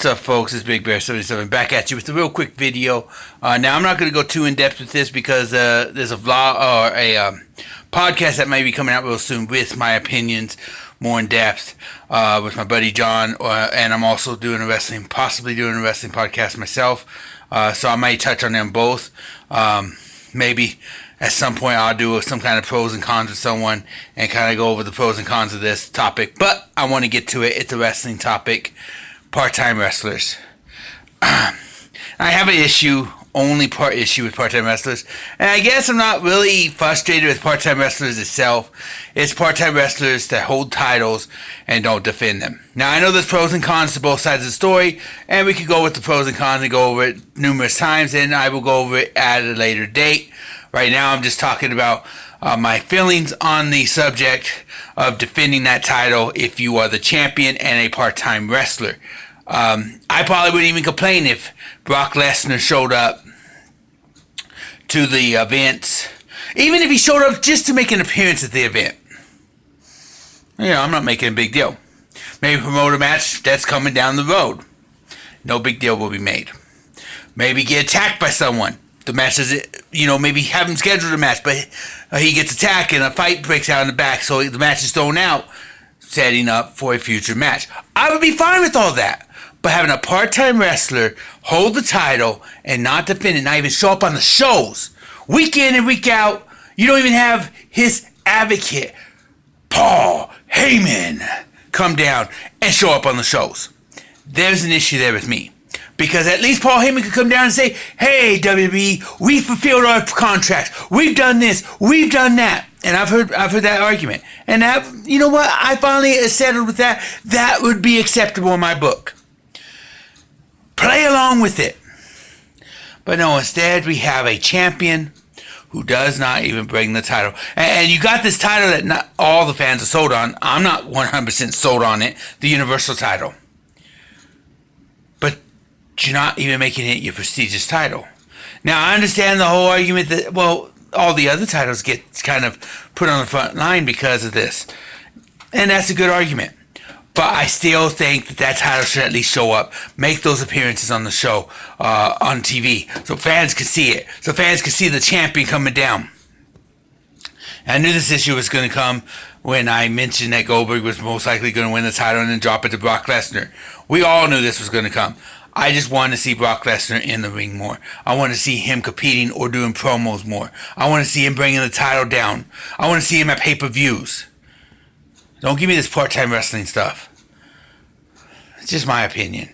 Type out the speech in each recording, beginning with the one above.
What's up, folks? It's BigBear77 back at you with a real quick video. Now, I'm not going to go too in depth with this because there's a vlog or a podcast that may be coming out real soon with my opinions more in depth with my buddy John, and I'm also possibly doing a wrestling podcast myself. So I might touch on them both. Maybe at some point I'll do some kind of pros and cons with someone and kind of go over the pros and cons of this topic. But I want to get to it. It's a wrestling topic. Part-time wrestlers. I have an issue with part-time wrestlers, and I guess I'm not really frustrated with part-time wrestlers itself. It's part-time wrestlers that hold titles and don't defend them. Now, I know there's pros and cons to both sides of the story, and we could go with the pros and cons and go over it numerous times, and I will go over it at a later date. Right now, I'm just talking about my feelings on the subject of defending that title if you are the champion and a part-time wrestler. I probably wouldn't even complain if Brock Lesnar showed up to the events, even if he showed up just to make an appearance at the event. I'm not making a big deal. Maybe promote a match that's coming down the road. No big deal will be made. Maybe get attacked by someone. The match is, maybe have him schedule a match, but he gets attacked and a fight breaks out in the back, so the match is thrown out, setting up for a future match. I would be fine with all that. But having a part-time wrestler hold the title and not defend it, not even show up on the shows, week in and week out, you don't even have his advocate, Paul Heyman, come down and show up on the shows. There's an issue there with me. Because at least Paul Heyman could come down and say, hey, WWE, we fulfilled our contracts. We've done this. We've done that. And I've heard that argument. And you know what? I finally settled with that. That would be acceptable in my book. Play along with it. But no, instead we have a champion who does not even bring the title. And you got this title that not all the fans are sold on. I'm not 100% sold on it. The Universal title. But you're not even making it your prestigious title. Now, I understand the whole argument that, well, all the other titles get kind of put on the front line because of this. And that's a good argument. But I still think that title should at least show up, make those appearances on the show, on TV, so fans can see it, so fans can see the champion coming down. And I knew this issue was going to come when I mentioned that Goldberg was most likely going to win the title and then drop it to Brock Lesnar. We all knew this was going to come. I just wanted to see Brock Lesnar in the ring more. I want to see him competing or doing promos more. I want to see him bringing the title down. I want to see him at pay-per-views. Don't give me this part-time wrestling stuff. It's just my opinion.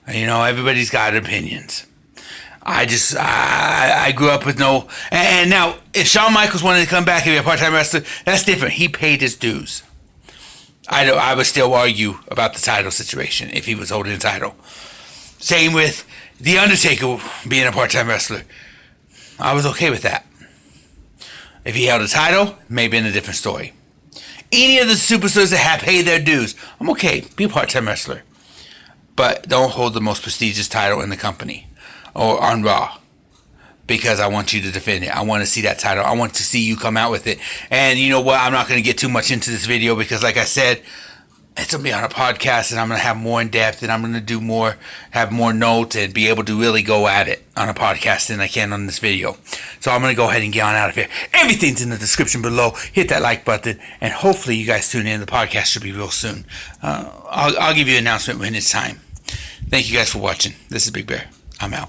Everybody's got opinions. I grew up with no... And now, if Shawn Michaels wanted to come back and be a part-time wrestler, that's different. He paid his dues. I would still argue about the title situation if he was holding the title. Same with The Undertaker being a part-time wrestler. I was okay with that. If he held a title, maybe in a different story. Any of the superstars that have paid their dues, I'm okay. Be a part-time wrestler. But don't hold the most prestigious title in the company or on Raw. Because I want you to defend it. I want to see that title. I want to see you come out with it. And you know what? I'm not going to get too much into this video because, like I said, it's going to be on a podcast and I'm going to have more in depth and I'm going to have more notes and be able to really go at it on a podcast than I can on this video. So I'm going to go ahead and get on out of here. Everything's in the description below. Hit that like button and hopefully you guys tune in. The podcast should be real soon. I'll give you an announcement when it's time. Thank you guys for watching. This is Big Bear. I'm out.